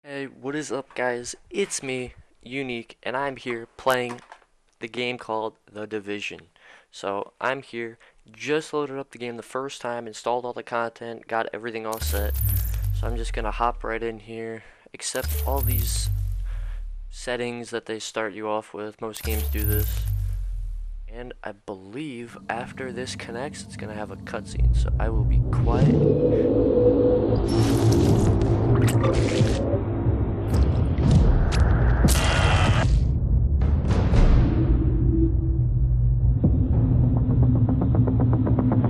Hey, what is up guys? It's me, Unique, and I'm here playing the game called The Division. So I'm here, just loaded up the game the first time, installed all the content, got everything all set. So I'm just gonna hop right in here, accept all these settings that they start you off with. Most games do this. And I believe after this connects, it's gonna have a cutscene, so I will be quiet.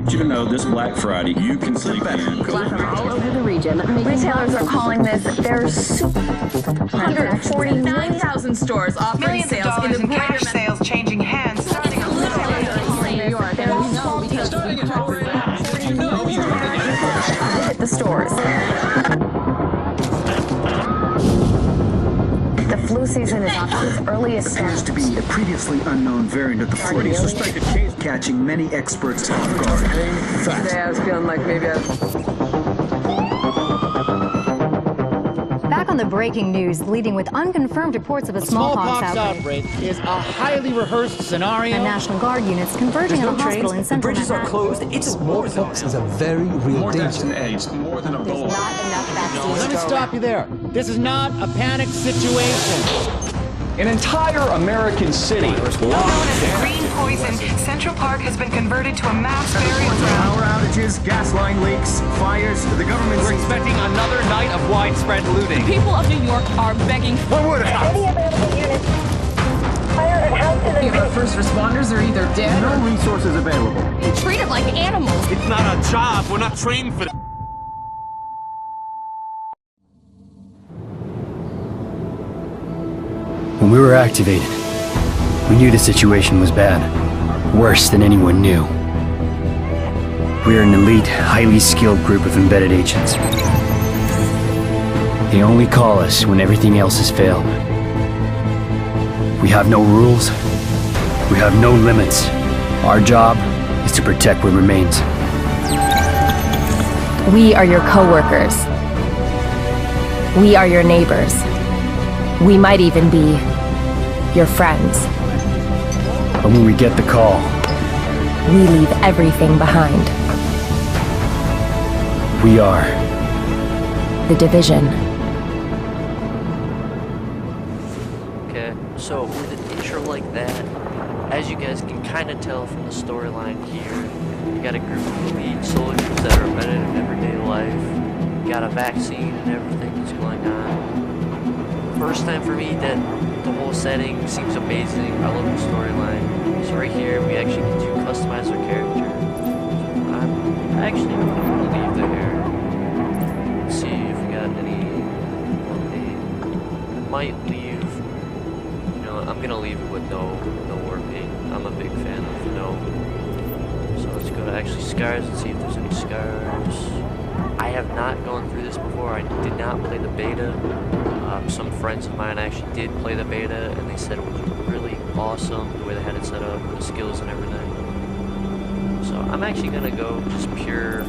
You know, this Black Friday, you can sleep in. All over the region. Retailers are calling this their super 149,000 stores offering Millions of sales in dollars the in greater cash sales changing hands starting a little later. New York. hit the stores. The flu season is off to its earliest Appears to be a previously unknown variant of the flu, suspected case catching many experts off guard. Today I was feeling like maybe Back on the breaking news, leading with unconfirmed reports of a smallpox outbreak. Is a highly rehearsed scenario. And National Guard units converging on a hospital in central Manhattan. Closed. It's a war zone. Smallpox is a very real More deaths danger. than AIDS, more than There's Ebola. not enough vaccines. Let me stop you there. This is not a panic situation. An entire American city Known as the Green Poison, Central Park has been converted to a mass burial ground. Power outages, gas line leaks, fires, the government's... We're expecting another night of widespread looting. people of New York are begging for What would happen? our first responders are either dead No resources available. or treated like animals. It's not our job. We're not trained for that. When we were activated, we knew the situation was bad. Worse than anyone knew. We're an elite, highly skilled group of embedded agents. They only call us when everything else has failed. We have no rules. We have no limits. Our job is to protect what remains. We are your co-workers. We are your neighbors. We might even be your friends. But when we get the call, We leave everything behind. we are The Division. Okay, so with an intro like that, as you guys can kind of tell from the storyline here, you got a group of elite soldiers that are embedded in everyday life. You got a vaccine and everything that's going on. First time for me that the whole setting seems amazing. I love the storyline. So right here, we actually get to customize our character. I'm actually going to leave the hair. Let's see if we got any. I might leave. You know, I'm gonna leave it with no war paint. I'm a big fan of no. So let's go to actually scars and see if there's any scars. I have not gone through this before. I did not play the beta. Some friends of mine actually did play the beta, and they said it was really awesome the way they had it set up, the skills and everything. So I'm actually gonna go just pure,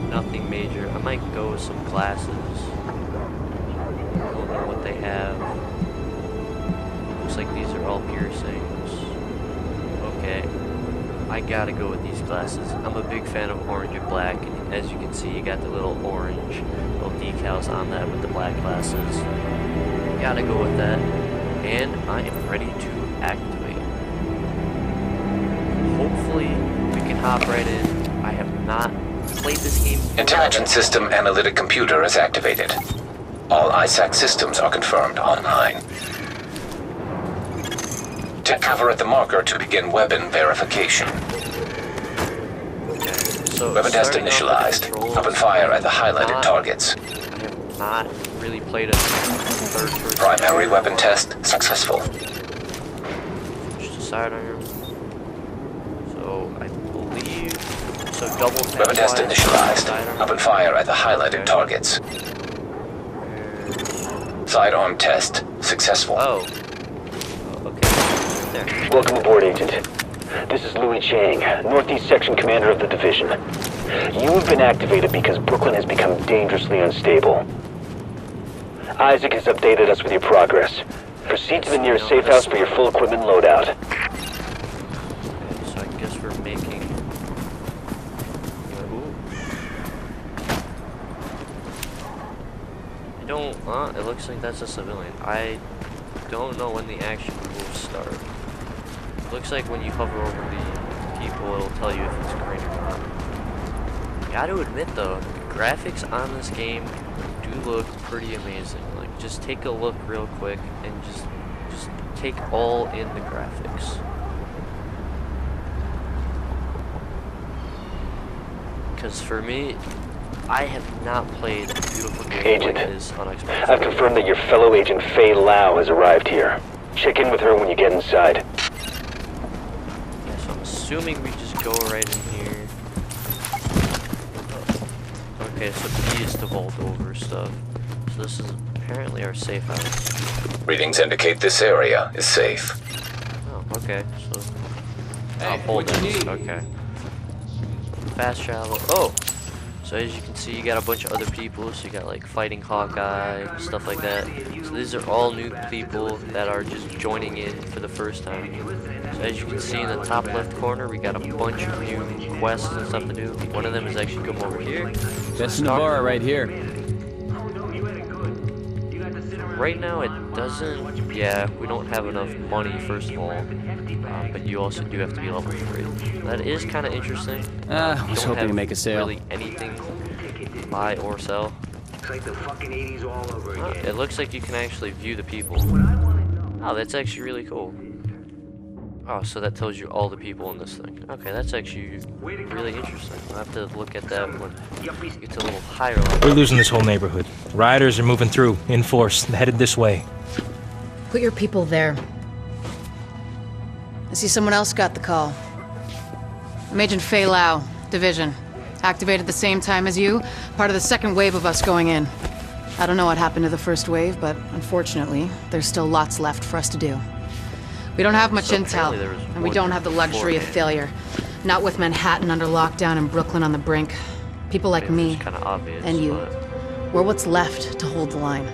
nothing major. I might go with some classes. I don't know what they have. Looks like these are all piercings. Okay, I gotta go with these glasses. I'm a big fan of orange and black, and as you can see, you got the little orange little decals on that with the black glasses. Gotta go with that, and I am ready to activate. Hopefully, we can hop right in. I have not played this game before. Intelligent System Analytic Computer is activated. All ISAC systems are confirmed online. Take cover at the marker to begin weapon verification. So Weapon test starting off with initialized. controls, Open fire at the highlighted not- targets. I have not really played a third-person. Primary weapon test successful. Just a sidearm. So I believe so. Double tap. Weapon test Y, initialized. sidearm. Open fire at the highlighted Okay. targets. Sidearm test successful. Oh. Okay. There. Welcome aboard, Agent. This is Louis Chang, Northeast Section Commander of the Division. You have been activated because Brooklyn has become dangerously unstable. Isaac has updated us with your progress. Proceed to the nearest safe house for your full equipment loadout. Okay, so I guess we're making... Ooh. I don't... it looks like that's a civilian. I don't know when the action will start. Looks like when you hover over the people, it'll tell you if it's green or not. Gotta admit though, the graphics on this game do look pretty amazing. Like, just take a look real quick and just take all in the graphics. Because for me, I have not played a beautiful game like this on Xbox. I've confirmed that your fellow agent Faye Lau has arrived here. Check in with her when you get inside. Yeah, so I'm assuming we just go right in here. Okay, so B is to vault over stuff. So this is apparently our safe house. Readings indicate this area is safe. Oh, okay. So, holdings. Okay. Fast travel. Oh! So as you can see, you got a bunch of other people. So you got like Fighting Hawkeye, stuff like that. So these are all new people that are just joining in for the first time. So as you can see in the top left corner, we got a bunch of new quests and stuff to do. One of them is actually come over here. That's Navarra right here. Right now it doesn't, yeah, we don't have enough money first of all, but you also do have to be level 3. That is kind of interesting. I was hoping to make a sale. Really anything to buy or sell. It looks like you can actually view the people. Oh, that's actually really cool. Oh, so that tells you all the people in this thing. Okay, that's actually really interesting. I'll have to look at that when it gets a little higher level. We're losing this whole neighborhood. Rioters are moving through, in force, headed this way. Put your people there. I see someone else got the call. I'm Agent Faye Lau, Division. Activated the same time as you, part of the second wave of us going in. I don't know what happened to the first wave, but unfortunately, there's still lots left for us to do. We don't have much intel, and we don't have the luxury of failure. Not with Manhattan under lockdown and Brooklyn on the brink. People like me, and you, we're what's left to hold the line.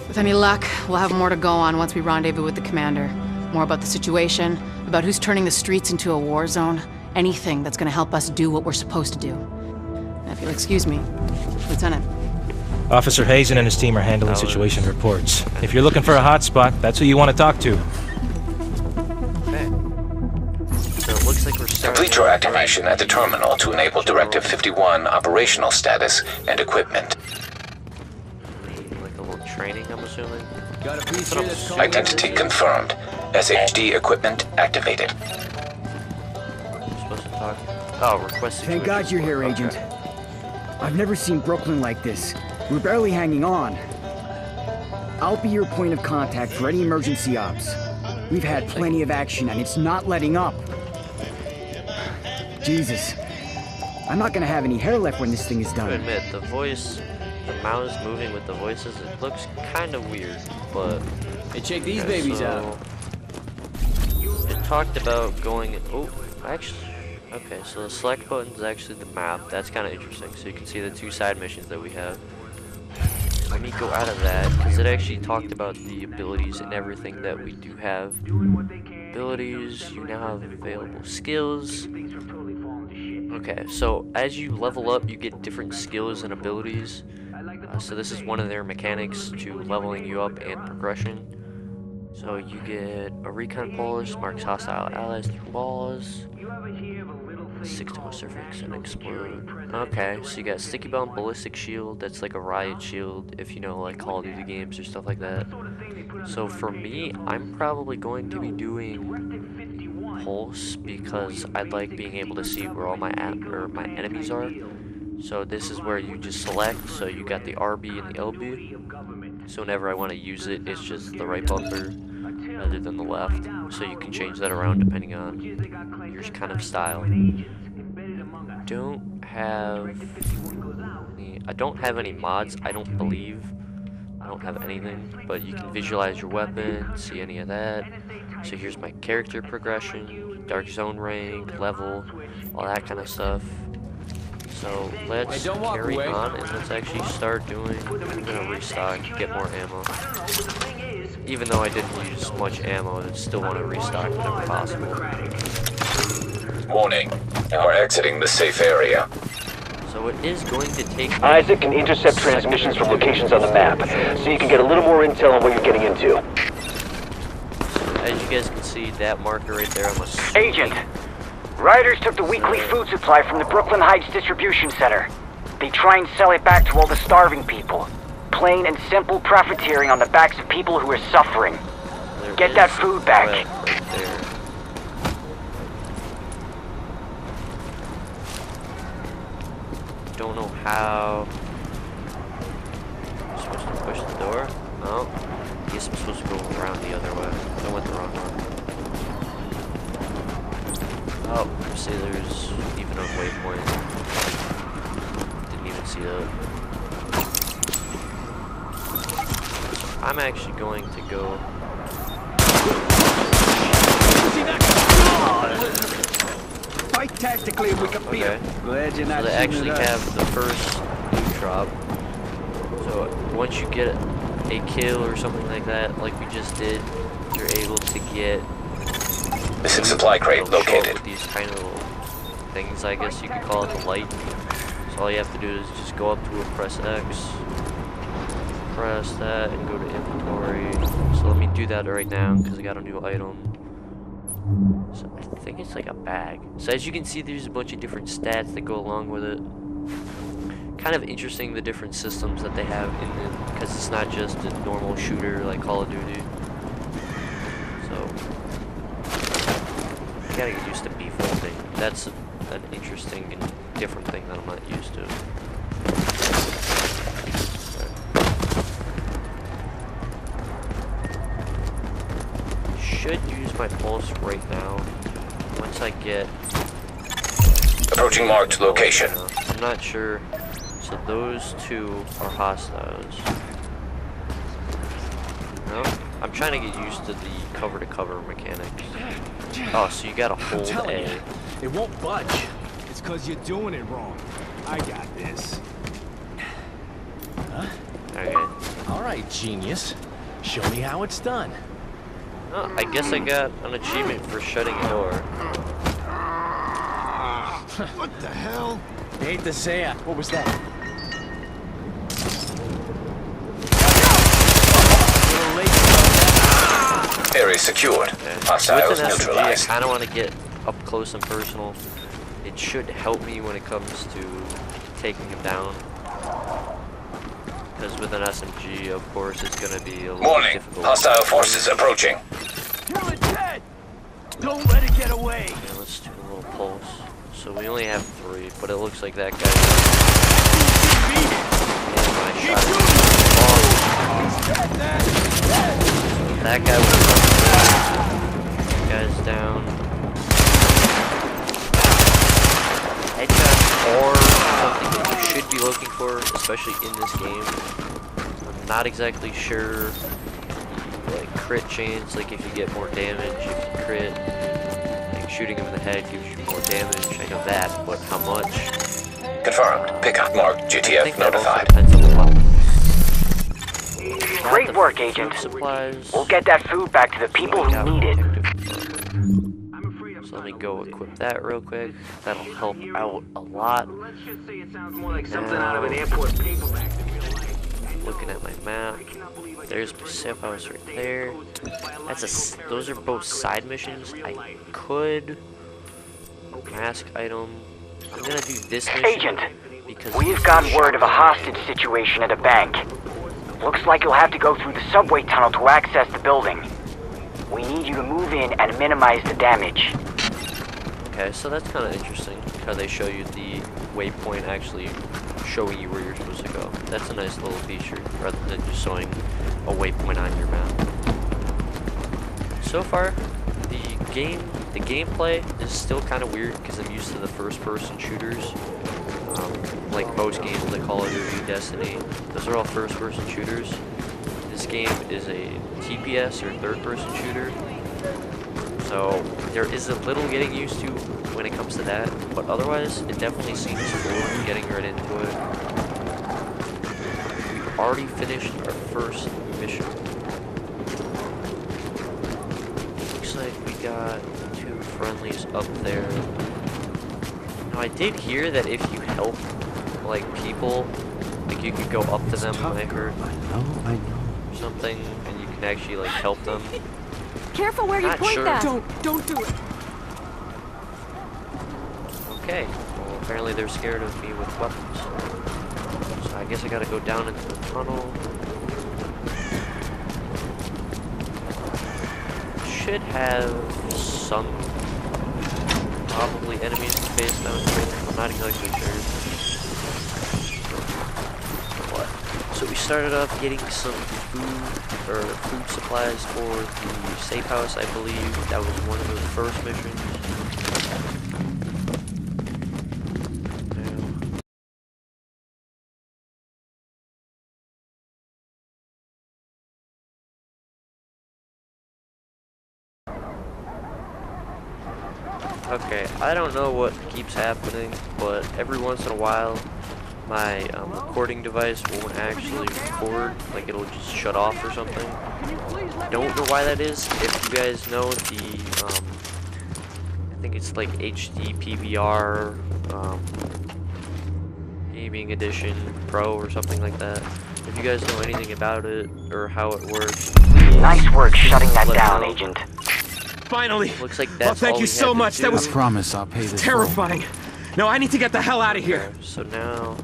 With any luck, we'll have more to go on once we rendezvous with the commander. More about the situation, about who's turning the streets into a war zone, anything that's gonna help us do what we're supposed to do. Now, if you'll excuse me, Lieutenant. Officer Hazen and his team are handling situation reports. If you're looking for a hotspot, that's who you want to talk to. Looks like we're starting. Complete your activation at the terminal to enable Directive 51 operational status and equipment. Like a little training, I'm assuming. Identity confirmed. SHD equipment activated. We're supposed to talk. Oh, request. Thank God you're here, Agent. I've never seen Brooklyn like this. We're barely hanging on. I'll be your point of contact for any emergency ops. We've had plenty of action and it's not letting up. Jesus. I'm not gonna have any hair left when this thing is done. To admit, the mouse moving with the voices, it looks kind of weird, but... Hey, check these babies out. It talked about going... Oh, actually... Okay, so the select button is actually the map. That's kind of interesting. So you can see the 2 side missions that we have. Let me go out of that, because it actually talked about the abilities and everything that we do have. Abilities, you now have available skills. Okay, so as you level up, you get different skills and abilities. So this is one of their mechanics to leveling you up and progression. So you get a recon pulse, marks hostile allies through walls. 6 to surface and explode. Okay, so you got sticky bomb, ballistic shield. That's like a riot shield if you know like Call of Duty games or stuff like that. So for me, I'm probably going to be doing pulse because I like being able to see where all my enemies are. So this is where you just select. So you got the RB and the LB. So whenever I want to use it, it's just the right bumper rather than the left. So you can change that around depending on your kind of style. I don't have any mods, I don't believe. I don't have anything, but you can visualize your weapon, see any of that. So here's my character progression, dark zone rank, level, all that kind of stuff. So let's carry on and let's actually start doing. I'm gonna restock, get more ammo. Even though I didn't use much ammo, I still want to restock whenever possible. Warning, you are exiting the safe area. So it is going to take. Isaac can intercept transmissions from locations on the map, so you can get a little more intel on what you're getting into. As you guys can see, that marker right there, I'm a Agent, riders took the weekly food supply from the Brooklyn Heights distribution center. They try and sell it back to all the starving people. Plain and simple profiteering on the backs of people who are suffering. Get that food back. Right there. Don't know how. I'm supposed to push the door? No. I guess I'm supposed to go around the other way. I went the wrong one. Oh, see, there's even a waypoint. Didn't even see that. I'm actually going to go. Fight tactically if we can beat Okay. him. Glad you're not So they shooting actually at us. have the first loot drop. So once you get a kill or something like that, like we just did, you're able to get. Missing supply crate It'll show up located. with these kind of little things, I guess you could call it, the light. So all you have to do is just go up to it, press X, press that, and go to inventory. So let me do that right now because I got a new item. So I think it's like a bag. So as you can see, there's a bunch of different stats that go along with it. Kind of interesting, the different systems that they have in it, because it's not just a normal shooter like Call of Duty. So you gotta get used to defaulting. That's an interesting and different thing that I'm not used to. Should use my pulse right now. Once I get Approaching marked location. I'm not sure. So those two are hostiles. No? I'm trying to get used to the cover-to-cover mechanics. Oh, so you gotta hold A. It won't budge. It's because you're doing it wrong. I got this. Huh? Okay. All right, genius. Show me how it's done. Oh, I guess I got an achievement for shutting a door. What the hell? Hate to say it. What was that? Area secured. Hostiles With an SMG, I neutralized. kind of want to get up close and personal. It should help me when it comes to taking him down. Because with an SMG, of course, it's going to be a little Warning. difficult. Hostile forces approaching. Kill it dead! Don't let it get away! Okay, let's do a little pulse. So we only have 3, but it looks like that guy. That guy was guy's down. Headshots are something that you should be looking for, especially in this game. I'm not exactly sure, like crit chance, like if you get more damage, if you crit, like shooting him in the head gives you more damage. I know that, but how much? Confirmed. Pickup marked. I GTF think that also notified. depends on the weapon. Great work, Agent. Supplies. We'll get that food back to the people who need it. So let me go equip that real quick. That'll help out a lot. Looking at my map, there's my safe house right there. Those are both side missions. I could mask item. I'm gonna do this mission. Agent, because we've gotten word of a hostage situation at a bank. Looks like you'll have to go through the subway tunnel to access the building. We need you to move in and minimize the damage. Okay, so that's kind of interesting, how they show you the waypoint actually showing you where you're supposed to go. That's a nice little feature, rather than just showing a waypoint on your map. So far, the gameplay is still kind of weird because I'm used to the first-person shooters. Like most games like Call of Duty, Destiny, those are all first-person shooters. This game is a TPS or third-person shooter. So there is a little getting used to, when it comes to that, but otherwise, it definitely seems cool getting right into it. We've already finished our first mission. Looks like we got 2 friendlies up there. Now, I did hear that if you help, like, people, like, you could go up to them, I heard. I know. Something, and you can actually, like, help them. Careful where you point that. Don't do it. Okay, well, apparently they're scared of me with weapons. So I guess I gotta go down into the tunnel. Should have some probably enemies to face down here. I'm not exactly sure. What? So we started off getting some food supplies for the safe house, I believe. That was one of the first missions. Okay, I don't know what keeps happening, but every once in a while, my recording device won't actually record, like it'll just shut off or something. Don't know why that is. If you guys know the, I think it's like HD PVR Gaming Edition Pro or something like that. If you guys know anything about it or how it works, nice work shutting that down, Agent. Finally! Looks like that's thank all you we so had to much. do. That was I promise I'll pay this. terrifying. No, I need to get the hell out of here. Okay, so now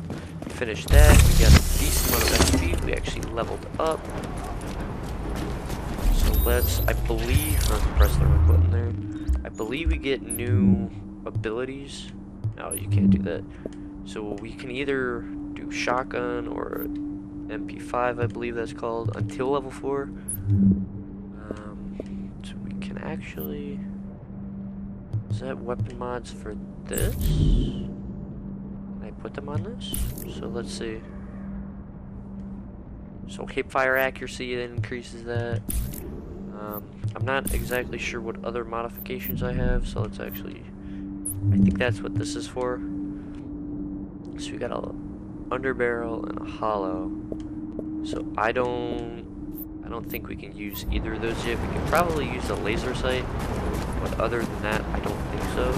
we finished that. We got a decent amount of XP. We actually leveled up. So let's, I believe, not to press the right button there. I believe we get new abilities. No, you can't do that. So we can either do shotgun or MP5, I believe that's called, until level 4. So we can actually... Is that weapon mods for this? Can I put them on this? So let's see. So hip fire accuracy, that increases that. I'm not exactly sure what other modifications I have, so let's actually... I think that's what this is for. So we got a underbarrel and a hollow. So I don't think we can use either of those yet. We can probably use the laser sight, but other than that, I don't think so.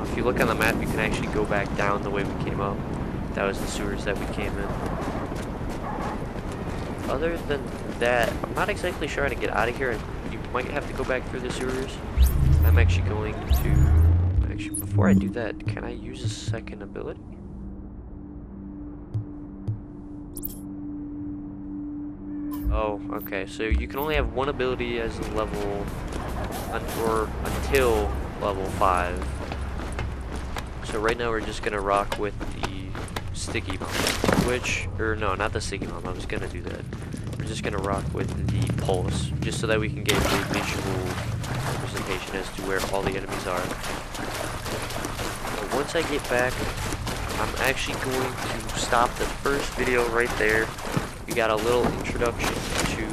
If you look on the map, you can actually go back down the way we came up. That was the sewers that we came in. Other than that, I'm not exactly sure how to get out of here. You might have to go back through the sewers. I'm actually going to... Actually, before I do that, can I use a second ability? Oh, okay. So you can only have one ability as a level... or until level 5. So right now we're just going to rock with the sticky bomb. Which... or no, not the sticky bomb. I was going to do that. We're just going to rock with the pulse. Just so that we can get a visual representation as to where all the enemies are. So once I get back, I'm actually going to stop the first video right there. We got a little introduction to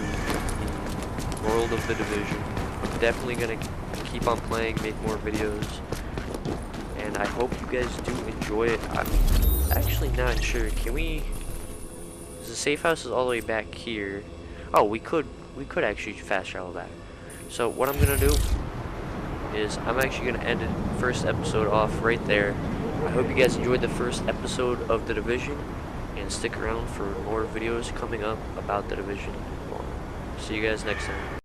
the world of the Division. I'm definitely going to keep on playing, make more videos. And I hope you guys do enjoy it. I'm actually not sure. Can we... The safe house is all the way back here. Oh, we could actually fast travel back. So what I'm going to do is I'm actually going to end the first episode off right there. I hope you guys enjoyed the first episode of The Division, and stick around for more videos coming up about The Division. See you guys next time.